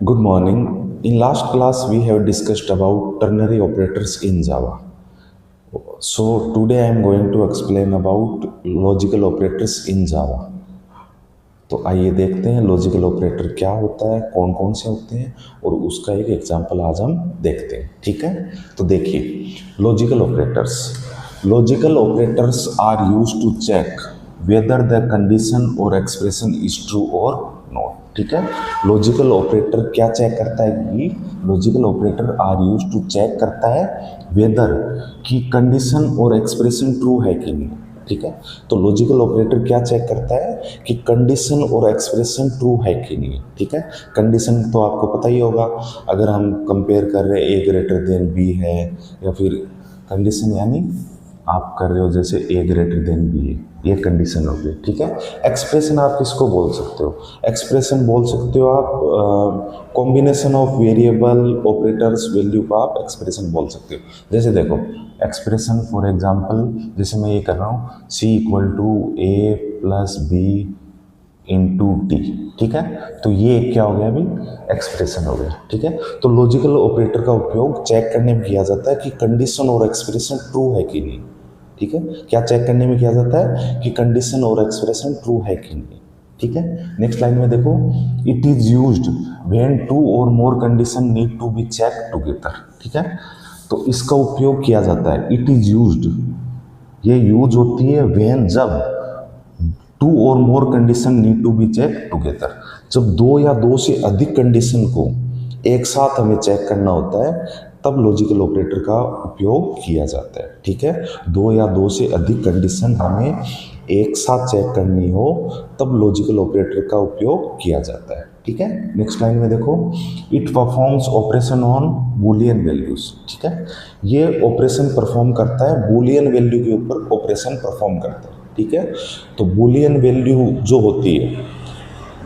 Good morning. In last class, we have discussed about ternary operators in Java. So today I am going to explain about logical operators in Java. तो आइए देखते हैं logical operator क्या होता है, कौन कौन से होते हैं और उसका एक एग्जांपल आज हम देखते हैं। ठीक है, तो देखिए logical operators are used to check whether the condition और एक्सप्रेशन इज ट्रू और नॉट। ठीक है, लॉजिकल ऑपरेटर क्या चेक करता है कि logical operator are used to check करता है वेदर की कंडीशन और एक्सप्रेशन ट्रू है कि नहीं। ठीक है, तो लॉजिकल ऑपरेटर क्या चेक करता है कि कंडीशन और एक्सप्रेशन ट्रू है कि नहीं। ठीक है, कंडीशन तो आपको पता ही होगा, अगर हम कंपेयर कर रहे हैं ए ग्रेटर देन बी है, या फिर कंडीशन यानी आप कर रहे हो जैसे ए ग्रेटर देन बी है, ये कंडीशन हो गई। ठीक है, एक्सप्रेशन आप किसको बोल सकते हो? एक्सप्रेशन बोल सकते हो आप combination of variable operators value का आप एक्सप्रेशन बोल सकते हो। जैसे देखो एक्सप्रेशन फॉर एग्जांपल, जैसे मैं ये कर रहा हूँ C equal to A plus B into T. ठीक है, तो ये क्या हो गया अभी एक्सप्रेशन हो गया। ठीक है, तो लॉजिकल ऑपरेटर का उपयोग चेक करने में किया जाता है कि कंडीशन और एक्सप्रेशन ट्रू है कि नहीं। ठीक है, क्या चेक करने में किया जाता है कि कंडीशन और एक्सप्रेशन ट्रू है कि नहीं। ठीक है, नेक्स्ट लाइन में देखो, it is used when two or more condition need to be check together. ठीक है, तो इसका उपयोग किया जाता है, इट इज यूज्ड, ये यूज होती है व्हेन, जब two or more condition need to be check together, जब दो या दो से अधिक कंडीशन को एक साथ हमें चेक करना होता है तब लॉजिकल ऑपरेटर का उपयोग किया जाता है। ठीक है, दो या दो से अधिक कंडीशन हमें एक साथ चेक करनी हो तब लॉजिकल ऑपरेटर का उपयोग किया जाता है। ठीक है, नेक्स्ट लाइन में देखो, it performs operation on Boolean values. ठीक है, ये ऑपरेशन परफॉर्म करता है बूलियन वैल्यू के ऊपर ऑपरेशन परफॉर्म करता है। ठीक है, तो बूलियन वैल्यू जो होती है,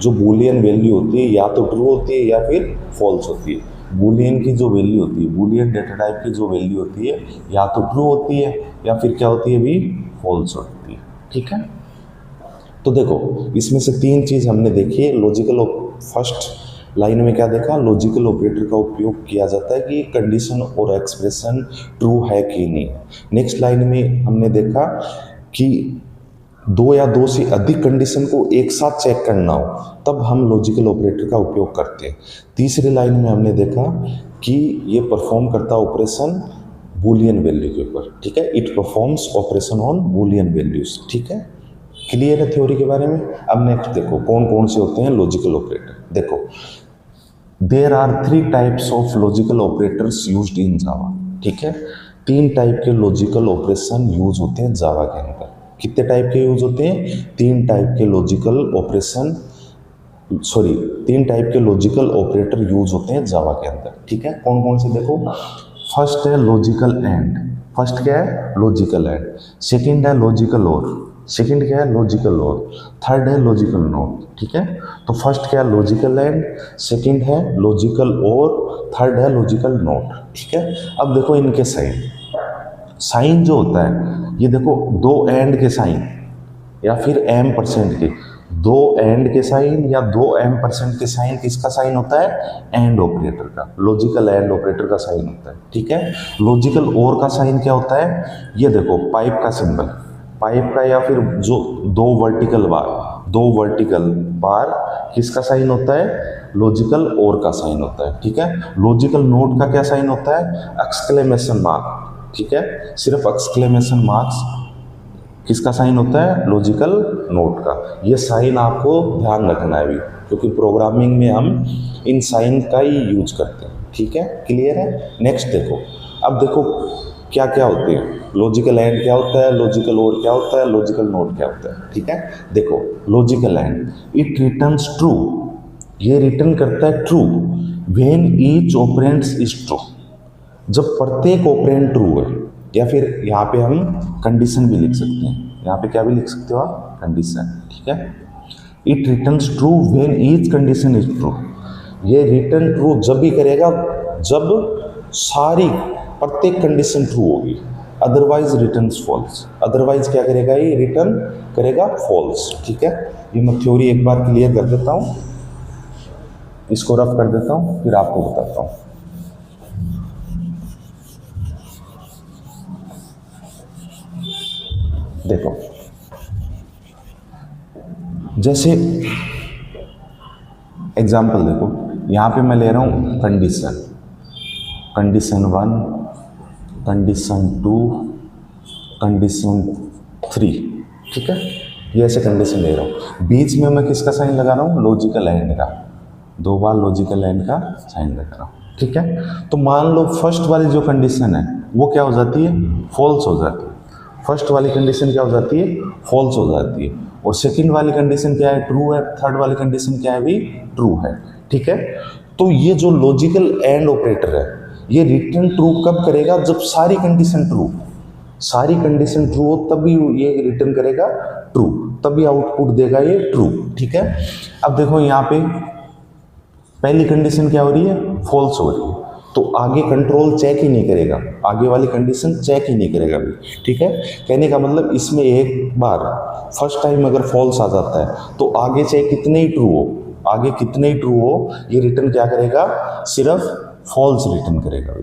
जो बूलियन वैल्यू होती है या तो ट्रू होती है या फिर फॉल्स होती है। बूलियन की जो वैल्यू होती है, बूलियन डेटा टाइप की जो वैल्यू होती है या तो ट्रू होती है या फिर क्या होती है भी फॉल्स होती है। ठीक है, तो देखो इसमें से तीन चीज़ हमने देखी है। लॉजिकल फर्स्ट लाइन में क्या देखा, लॉजिकल ऑपरेटर का उपयोग किया जाता है कि कंडीशन और एक्सप्रेशन ट्रू है कि नहीं। नेक्स्ट लाइन में हमने देखा कि दो या दो से अधिक कंडीशन को एक साथ चेक करना हो तब हम लॉजिकल ऑपरेटर का उपयोग करते हैं। तीसरी लाइन में हमने देखा कि ये परफॉर्म करता ऑपरेशन बूलियन वैल्यू के ऊपर। ठीक है, it performs operation on Boolean values. ठीक है, क्लियर है थ्योरी के बारे में। अब नेक्स्ट देखो कौन कौन से होते हैं लॉजिकल ऑपरेटर। देखो there are 3 types of logical operators used in Java. ठीक है, 3 टाइप के लॉजिकल ऑपरेशन यूज होते हैं जावा के अंदर। कितने टाइप के यूज होते हैं? 3 टाइप के लॉजिकल ऑपरेशन, सॉरी 3 टाइप के लॉजिकल ऑपरेटर यूज होते हैं जावा के अंदर। ठीक है, कौन कौन से देखो, फर्स्ट है लॉजिकल एंड। फर्स्ट क्या है? Logical and. सेकंड है लॉजिकल और। सेकंड क्या है? लॉजिकल और। थर्ड है लॉजिकल नॉट। ठीक है, तो फर्स्ट क्या है? लॉजिकल एंड, सेकंड है लॉजिकल और, थर्ड है लॉजिकल नॉट। ठीक है, अब देखो इनके साइन जो होता है, ये देखो दो एंड के साइन या फिर एम परसेंट के, दो एंड के साइन या दो एम परसेंट के साइन किसका साइन होता है? एंड ऑपरेटर का, लॉजिकल एंड ऑपरेटर का साइन होता है। ठीक है, लॉजिकल और का साइन क्या होता है? ये देखो पाइप का सिंबल, पाइप का या फिर जो दो वर्टिकल बार किसका साइन होता है? लॉजिकल और का साइन होता है। ठीक है, लॉजिकल नोट का क्या साइन होता है? Exclamation mark. ठीक है, सिर्फ एक्सक्लेमेशन मार्क्स किसका साइन होता है? लॉजिकल नोट का। ये साइन आपको ध्यान रखना है अभी, क्योंकि प्रोग्रामिंग में हम इन साइन का ही यूज करते हैं। ठीक है, क्लियर है। नेक्स्ट देखो, अब देखो क्या क्या होते हैं, लॉजिकल एंड क्या होता है, लॉजिकल और क्या होता है, लॉजिकल नोट क्या होता है। ठीक है, देखो logical and, it returns true, ये रिटर्न करता है true when each operands is true, जब प्रत्येक ऑपरेंड ट्रू है। या फिर यहाँ पे हम कंडीशन भी लिख सकते हैं, यहाँ पे क्या भी लिख सकते हो आप? कंडीशन। ठीक है, it returns true when each condition is true, ये रिटर्न ट्रू जब भी करेगा जब सारी प्रत्येक कंडीशन ट्रू होगी, अदरवाइज रिटर्न्स फॉल्स। अदरवाइज क्या करेगा? ये रिटर्न करेगा फॉल्स। ठीक है, ये मैं थ्योरी एक बार क्लियर कर देता हूँ। इसको रफ कर देता हूँ फिर आपको बताता हूँ। देखो जैसे एग्जाम्पल देखो, यहाँ पे मैं ले रहा हूँ कंडीशन 1, कंडीशन 2, कंडीशन 3, ठीक है, ये ऐसे कंडीशन ले रहा हूँ। बीच में मैं किसका साइन लगा रहा हूँ? लॉजिकल एंड का, 2 बार लॉजिकल एंड का साइन लगा रहा हूँ, ठीक है। तो मान लो फर्स्ट वाली जो कंडीशन है वो क्या हो जाती है? फॉल्स हो जाती है। फर्स्ट वाली कंडीशन क्या हो जाती है? फॉल्स हो जाती है। और सेकंड वाली कंडीशन क्या है? ट्रू है। थर्ड वाली कंडीशन क्या है? भी ट्रू है, ठीक है। तो ये जो लॉजिकल एंड ऑपरेटर है ये रिटर्न ट्रू कब करेगा? जब सारी कंडीशन ट्रू हो तभी ये रिटर्न करेगा ट्रू, तभी आउटपुट देगा ये ट्रू, ठीक है। अब देखो यहाँ पे पहली कंडीशन क्या हो रही है? फॉल्स हो रही है, तो आगे कंट्रोल चेक ही नहीं करेगा, आगे वाली कंडीशन चेक ही नहीं करेगा भी, ठीक है। कहने का मतलब इसमें एक बार फर्स्ट टाइम अगर फॉल्स आ जाता है तो आगे चाहे कितने ही ट्रू हो, ये रिटर्न क्या करेगा? सिर्फ फॉल्स रिटर्न करेगा,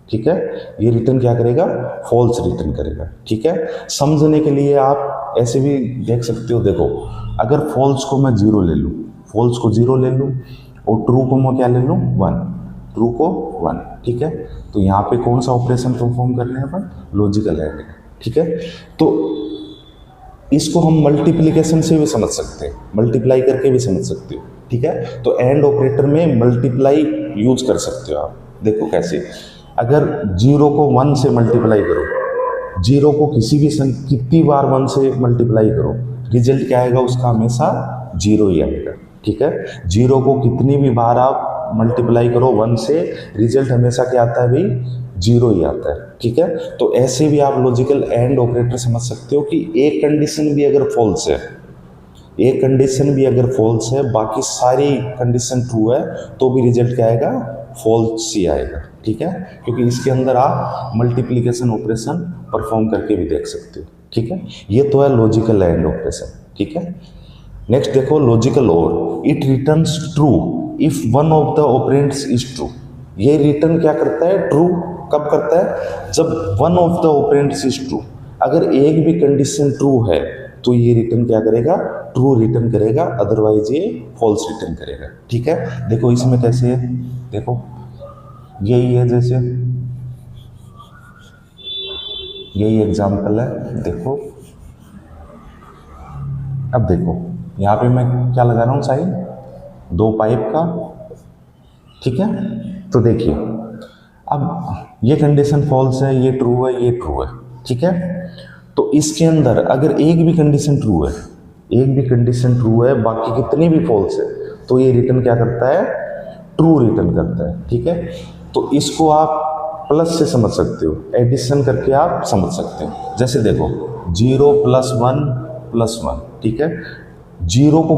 ठीक है। ये रिटर्न क्या करेगा? फॉल्स रिटर्न करेगा, ठीक है। समझने के लिए आप ऐसे भी देख सकते हो। देखो अगर फॉल्स को मैं 0 ले लूँ, और ट्रू को मैं क्या ले लूँ? 1, ठीक है। तो यहाँ पे कौन सा ऑपरेशन परफॉर्म कर रहे हैं अपन? लॉजिकल एंड, ठीक है। तो इसको हम मल्टीप्लिकेशन से भी समझ सकते हैं, मल्टीप्लाई करके भी समझ सकते हो, ठीक है। तो एंड ऑपरेटर में मल्टीप्लाई यूज कर सकते हो आप। देखो कैसे, अगर 0 को 1 से मल्टीप्लाई करो, 0 को कितनी बार 1 से मल्टीप्लाई करो, रिजल्ट क्या आएगा? उसका हमेशा 0 ही आएगा, ठीक है। 0 को कितनी भी बार आप मल्टीप्लाई करो 1 से, रिजल्ट हमेशा क्या आता है भाई? 0 ही आता है, ठीक है। तो ऐसे भी आप लॉजिकल एंड ऑपरेटर समझ सकते हो कि एक कंडीशन भी अगर फॉल्स है, बाकी सारी कंडीशन ट्रू है, तो भी रिजल्ट क्या आएगा? फॉल्स ही आएगा, ठीक है। क्योंकि इसके अंदर आप मल्टीप्लिकेशन ऑपरेशन परफॉर्म करके भी देख सकते हो, ठीक है। ये तो है लॉजिकल एंड ऑपरेशन, ठीक है। नेक्स्ट देखो लॉजिकल और, it returns true if one of the operands is true. ये रिटर्न क्या करता है? ट्रू कब करता है? जब one of the operands is true. अगर एक भी कंडीशन ट्रू है तो ये रिटर्न क्या करेगा? ट्रू रिटर्न करेगा, अदरवाइज ये फॉल्स रिटर्न करेगा, ठीक है। देखो इसमें कैसे है, देखो यही है, जैसे यही एग्जाम्पल है। देखो अब देखो यहाँ पे मैं क्या लगा रहा हूँ? साइन 2 पाइप का, ठीक है। तो देखिए अब ये कंडीशन फॉल्स है, ये ट्रू है, ये ट्रू है, ठीक है। तो इसके अंदर अगर एक भी कंडीशन ट्रू है, बाकी कितनी भी फॉल्स है, तो ये रिटर्न क्या करता है? ट्रू रिटर्न करता है, ठीक है। तो इसको आप प्लस से समझ सकते हो, एडिशन करके आप समझ सकते हो। जैसे देखो 0 + 1, ठीक है। 0 को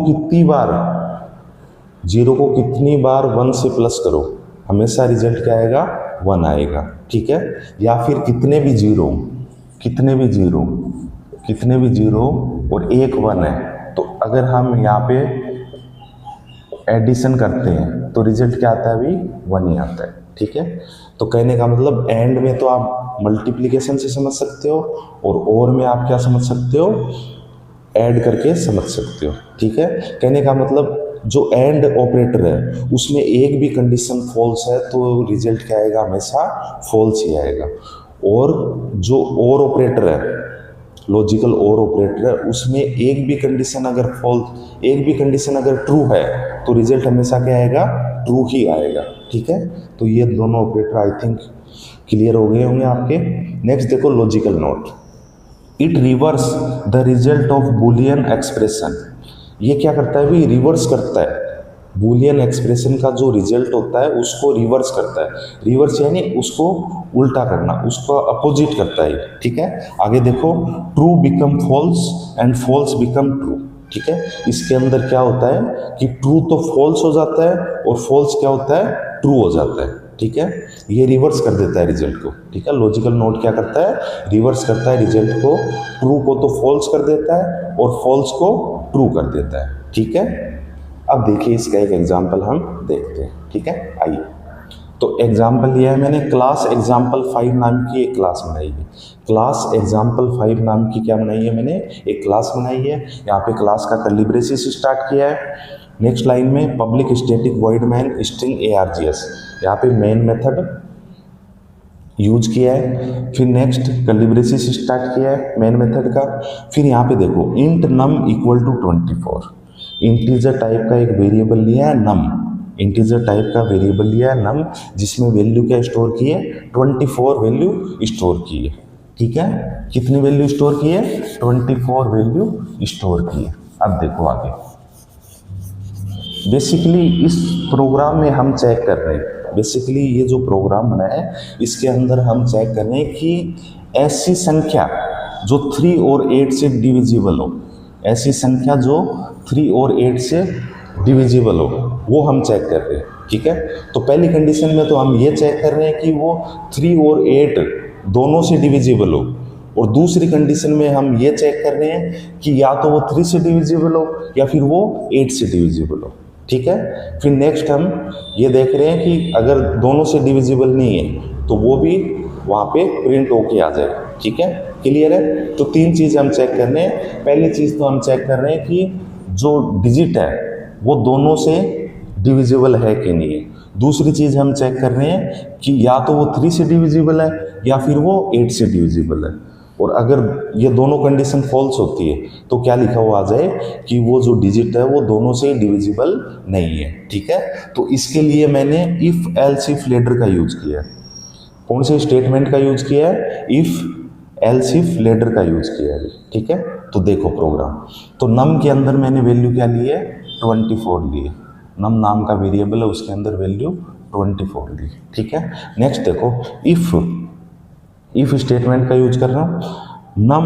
कितनी बार 1 से प्लस करो, हमेशा रिजल्ट क्या आएगा? 1 आएगा, ठीक है। या फिर कितने भी जीरो और एक 1 है, तो अगर हम यहाँ पे एडिशन करते हैं तो रिजल्ट क्या आता है? अभी 1 ही आता है, ठीक है। तो कहने का मतलब एंड में तो आप मल्टीप्लिकेशन से समझ सकते हो, और में आप क्या समझ सकते हो? ऐड करके समझ सकते हो, ठीक है। कहने का मतलब जो एंड ऑपरेटर है उसमें एक भी कंडीशन फॉल्स है तो रिजल्ट क्या आएगा? हमेशा फॉल्स ही आएगा। और जो और ऑपरेटर है, लॉजिकल और ऑपरेटर है, उसमें एक भी कंडीशन अगर ट्रू है तो रिजल्ट हमेशा क्या आएगा? ट्रू ही आएगा, ठीक है। तो ये दोनों ऑपरेटर आई थिंक क्लियर हो गए होंगे आपके। नेक्स्ट देखो logical not, it reverse the result of Boolean expression. ये क्या करता है भाई? रिवर्स करता है, बूलियन एक्सप्रेशन का जो रिजल्ट होता है उसको रिवर्स करता है। रिवर्स यानी उसको उल्टा करना, उसका अपोजिट करता है, ठीक है। आगे देखो, true become false and false become true, ठीक है। इसके अंदर क्या होता है कि ट्रू तो फॉल्स हो जाता है और फॉल्स क्या होता है? ट्रू हो जाता है, ठीक है। ये रिवर्स कर देता है रिजल्ट को, ठीक है। लॉजिकल नोट क्या करता है? रिवर्स करता है रिजल्ट को, ट्रू को तो फॉल्स कर देता है और फॉल्स को ट्रू कर देता है, ठीक है। अब देखिए इसका एक एग्जाम्पल हम देखते हैं, ठीक है। आइए, तो एग्जाम्पल लिया है मैंने, क्लास एग्जाम्पल 5 नाम की एक क्लास बनाई है। क्लास एग्जाम्पल 5 नाम की क्या बनाई है मैंने, एक क्लास बनाई है। यहाँ पे क्लास का कर्ली ब्रेसेस स्टार्ट किया है। नेक्स्ट लाइन में public static void main string args, यहाँ पे मेन मेथड यूज किया है। फिर नेक्स्ट कर्ली ब्रेसेस स्टार्ट किया है मेन मेथड का। फिर यहाँ पे देखो int num equal to 24, integer type का एक वेरिएबल लिया है नम, इंटीजर टाइप का वेरिएबल लिया है नम, जिसमें वैल्यू क्या स्टोर की है, 24 वैल्यू स्टोर की है, ठीक है। कितनी वैल्यू स्टोर की है, 24 वैल्यू स्टोर की है। अब देखो आगे, बेसिकली इस प्रोग्राम में हम चेक कर रहे हैं, बेसिकली ये जो प्रोग्राम बना है इसके अंदर हम चेक कर रहे हैं कि ऐसी संख्या जो 3 और 8 से डिविजिबल हो, ऐसी संख्या जो 3 और 8 से डिविजिबल हो, वो हम चेक कर रहे हैं, ठीक है। तो पहली कंडीशन में तो हम ये चेक कर रहे हैं कि वो 3 और 8 दोनों से डिविजिबल हो, और दूसरी कंडीशन में हम ये चेक कर रहे हैं कि या तो वो 3 से डिविजिबल हो या फिर वो 8 से डिविजिबल हो, ठीक है। फिर नेक्स्ट हम ये देख रहे हैं कि अगर दोनों से डिविजिबल नहीं है तो वो भी वहाँ पे प्रिंट होके आ जाए, ठीक है। क्लियर है। तो 3 चीज़ हम चेक कर रहे हैं। पहली चीज़ तो हम चेक कर रहे हैं कि जो डिजिट है वो दोनों से डिविजिबल है कि नहीं है। दूसरी चीज़ हम चेक कर रहे हैं कि या तो वो 3 से डिविजिबल है या फिर वो 8 से डिविजिबल है। और अगर ये दोनों कंडीशन फॉल्स होती है तो क्या लिखा हुआ आ जाए कि वो जो डिजिट है वो दोनों से डिविजिबल नहीं है, ठीक है। तो इसके लिए मैंने इफ एल्स इफ लेटर का यूज किया है। कौन से स्टेटमेंट का यूज किया है, इफ एल्स इफ लेटर का यूज किया है, ठीक है। तो देखो प्रोग्राम, तो नम के अंदर मैंने वैल्यू क्या ली है, 24 ली है। नम नाम का वेरिएबल है, उसके अंदर वैल्यू 24 ली, ठीक है। नेक्स्ट देखो, इफ स्टेटमेंट का यूज कर रहा हूँ, नम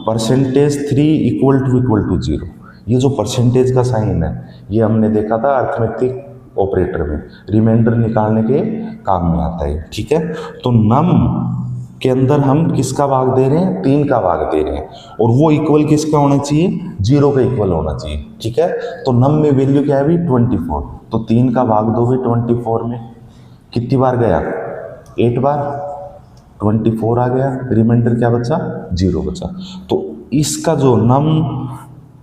%3 इक्वल टू 0। ये जो परसेंटेज का साइन है ये हमने देखा था अर्थमेटिक ऑपरेटर में, रिमाइंडर निकालने के काम में आता है, ठीक है। तो नम के अंदर हम किसका भाग दे रहे हैं, 3 का भाग दे रहे हैं, और वो इक्वल किसका होना चाहिए, 0 का इक्वल होना चाहिए, ठीक है। तो नम में वैल्यू क्या है अभी 24, तो 3 का भाग दो भी 24 में, कितनी बार गया, 8 बार, 24 आ गया, रिमाइंडर क्या बचा, 0 बचा। तो इसका जो नम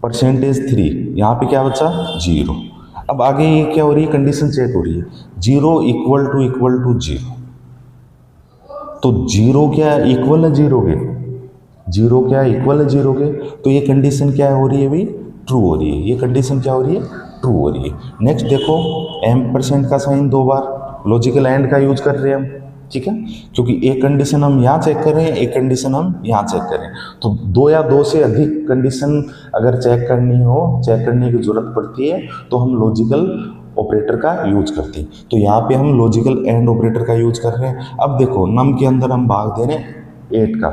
%3 यहाँ पे क्या बचा, 0। अब आगे ये क्या हो रही है, कंडीशन चेक हो रही है, 0 इक्वल टू 0। तो 0 क्या इक्वल है 0 के, 0 क्या इक्वल है 0 के, तो ये कंडीशन क्या हो रही है अभी, ट्रू हो रही है। ये कंडीशन क्या हो रही है, ट्रू हो रही है। नेक्स्ट देखो, % का साइन 2 बार, लॉजिकल एंड का यूज कर रहे हैं हम, ठीक है, क्योंकि एक कंडीशन हम यहाँ चेक कर रहे हैं, एक कंडीशन हम यहाँ चेक कर रहे हैं। तो 2 या 2 से अधिक कंडीशन अगर चेक करनी हो, चेक करने की जरूरत पड़ती है तो हम लॉजिकल ऑपरेटर का यूज करते हैं। तो यहाँ पे हम लॉजिकल एंड ऑपरेटर का यूज कर रहे हैं। अब देखो, नम के अंदर हम भाग दे रहे हैं 8 का,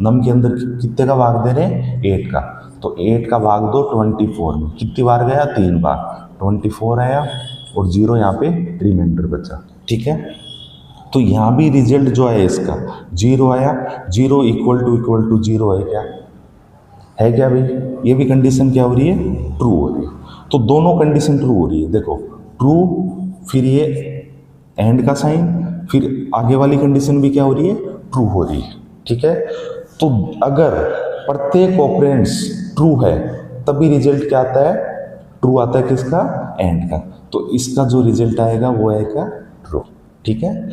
नम के अंदर कितने का भाग दे रहे हैं, 8 का। तो 8 का भाग दो 24 में, कितनी बार गया, 3 बार, 24 आया और 0 यहाँ पे रिमाइंडर बचा, ठीक है। तो यहाँ भी रिजल्ट जो है इसका 0 आया, 0 इक्वल टू 0 है क्या भाई, ये भी कंडीशन क्या हो रही है, ट्रू हो रही है। तो दोनों कंडीशन ट्रू हो रही है, देखो ट्रू, फिर ये एंड का साइन, फिर आगे वाली कंडीशन भी क्या हो रही है, ट्रू हो रही है, ठीक है। तो अगर प्रत्येक ऑपरेंड्स ट्रू है तभी रिजल्ट क्या आता है, ट्रू आता है किसका, एंड का। तो इसका जो रिजल्ट आएगा वो आएगा ट्रू, ठीक है।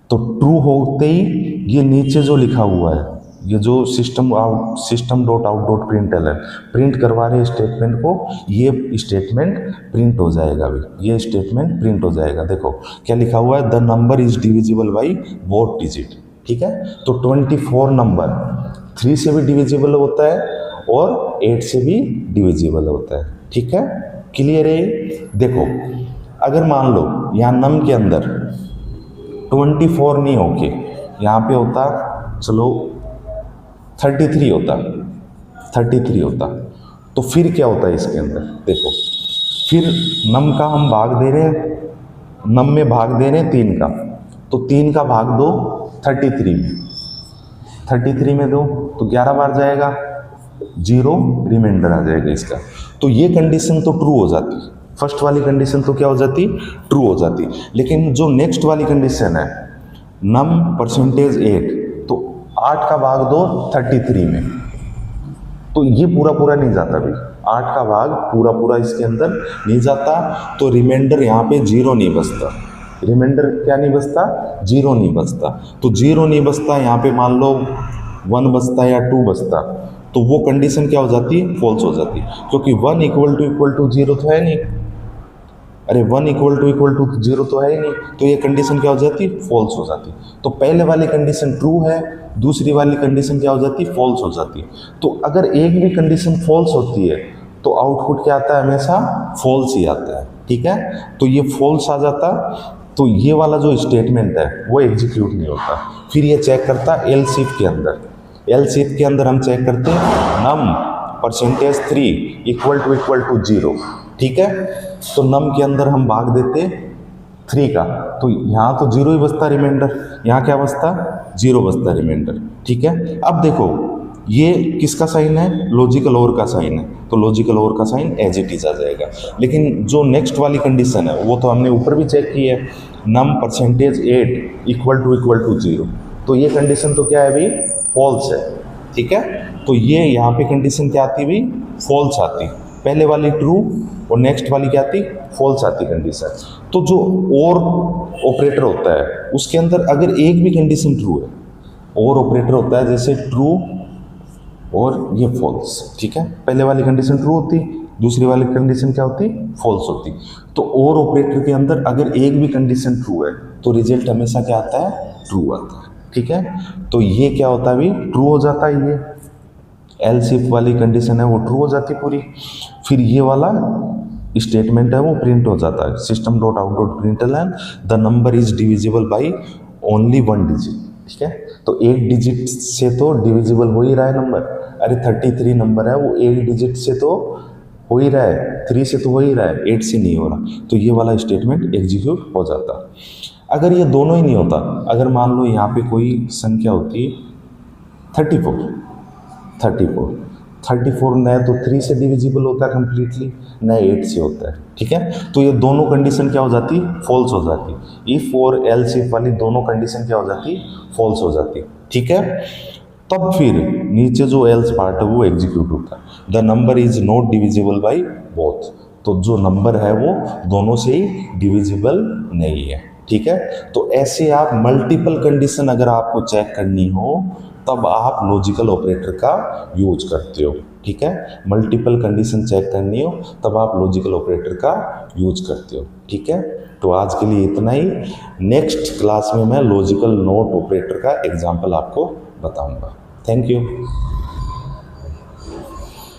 तो ट्रू होते ही ये नीचे जो लिखा हुआ है, ये जो system.out.println प्रिंट करवा रहे स्टेटमेंट को, ये स्टेटमेंट प्रिंट हो जाएगा भाई, ये स्टेटमेंट प्रिंट हो जाएगा। देखो क्या लिखा हुआ है, the number is divisible by both digit, ठीक है। तो 24 नंबर 3 से भी डिविजिबल होता है और 8 से भी डिविजिबल होता है, ठीक है। क्लियर है। देखो अगर मान लो यहाँ नम के अंदर 24 नहीं होके यहाँ पे होता, चलो 33 होता, तो फिर क्या होता है इसके अंदर, देखो फिर नम का हम भाग दे रहे हैं, नम में भाग दे रहे हैं 3 का, तो 3 का भाग दो 33 में दो तो 11 बार जाएगा, 0 रिमाइंडर आ जाएगा इसका। तो ये कंडीशन तो ट्रू हो जाती, फर्स्ट वाली कंडीशन तो क्या हो जाती, ट्रू हो जाती। लेकिन जो नेक्स्ट वाली कंडीशन है नम परसेंटेज 8, तो 8 का भाग दो 33 में, तो ये पूरा पूरा नहीं जाता भाई, 8 का भाग पूरा पूरा इसके अंदर नहीं जाता, तो रिमाइंडर यहाँ पे 0 नहीं बचता। रिमाइंडर क्या नहीं बचता, 0 नहीं बचता। तो 0 नहीं बचता, यहाँ पे मान लो 1 बचता या 2 बचता, तो वो कंडीशन क्या हो जाती है, फॉल्स हो जाती है, क्योंकि 1 इक्वल टू 0 तो है नहीं। अरे 1 इक्वल टू 0 तो है ही नहीं, तो ये कंडीशन क्या हो जाती, फॉल्स हो जाती। तो पहले वाली कंडीशन ट्रू है, दूसरी वाली कंडीशन क्या हो जाती, फॉल्स हो जाती है। तो अगर एक भी कंडीशन फॉल्स होती है तो आउटपुट क्या आता है, हमेशा फॉल्स ही आता है, ठीक है। तो ये फॉल्स आ जाता, तो ये वाला जो स्टेटमेंट है वो एग्जीक्यूट नहीं होता। फिर ये चेक करता एल्स इफ के अंदर, एल्स इफ के अंदर हम चेक करते हैं नम परसेंटेज 3 इक्वल टू 0, ठीक है। तो नम के अंदर हम भाग देते 3 का, तो यहाँ तो 0 ही बचता रिमाइंडर, यहाँ क्या बचता, 0 बचता रिमाइंडर, ठीक है। अब देखो ये किसका साइन है, लॉजिकल और का साइन है, तो लॉजिकल और का साइन एज इट इज आ जाएगा। लेकिन जो नेक्स्ट वाली कंडीशन है वो तो हमने ऊपर भी चेक की है, नम परसेंटेज 8 इक्वल टू 0, तो ये कंडीशन तो क्या है भाई, फॉल्स है, ठीक है। तो ये यहाँ पे कंडीशन क्या आती भाई, फॉल्स आती। पहले वाली ट्रू और नेक्स्ट वाली क्या आती, फॉल्स आती कंडीशन। तो जो और ऑपरेटर होता है उसके अंदर अगर एक भी कंडीशन ट्रू है, और ऑपरेटर होता है जैसे ट्रू और ये फॉल्स, ठीक है। पहले वाली कंडीशन ट्रू होती, दूसरी वाली कंडीशन क्या होती, फॉल्स होती। तो और ऑपरेटर के अंदर अगर एक भी कंडीशन ट्रू है तो रिजल्ट हमेशा क्या आता है, ट्रू आता है, ठीक है। तो ये क्या होता है भाई, ट्रू हो जाता है, ये एल्स इफ वाली कंडीशन है वो ट्रू हो जाती पूरी। फिर ये वाला स्टेटमेंट है वो प्रिंट हो जाता है, system dot out dot println the number is divisible by only 1 digit, ठीक है। तो 1 डिजिट से तो डिविजिबल हो ही रहा है नंबर, अरे 33 नंबर है वो 1 डिजिट से तो हो ही रहा है, 3 से तो हो ही रहा है, 8 से नहीं हो रहा, तो ये वाला स्टेटमेंट एग्जीक्यूट हो जाता। अगर ये दोनों ही नहीं होता, अगर मान लो यहाँ पे कोई संख्या होती 34 न तो 3 से डिविजिबल होता है कम्प्लीटली, न 8 से होता है, ठीक है। तो ये दोनों कंडीशन क्या हो जाती, फॉल्स हो जाती। इफ और एल्स इफ वाली दोनों कंडीशन क्या हो जाती, फॉल्स हो जाती, ठीक है। तब फिर नीचे जो एल्स पार्ट है वो एग्जीक्यूट होता है, the number is not divisible by both, तो जो नंबर है वो दोनों से ही डिविजिबल नहीं है, ठीक है। तो ऐसे आप मल्टीपल कंडीशन अगर आपको चेक करनी हो तब आप लॉजिकल ऑपरेटर का यूज करते हो, ठीक है। मल्टीपल कंडीशन चेक करनी हो तब आप लॉजिकल ऑपरेटर का यूज करते हो, ठीक है। तो आज के लिए इतना ही, नेक्स्ट क्लास में मैं लॉजिकल नॉट ऑपरेटर का एग्जाम्पल आपको बताऊंगा। Thank you.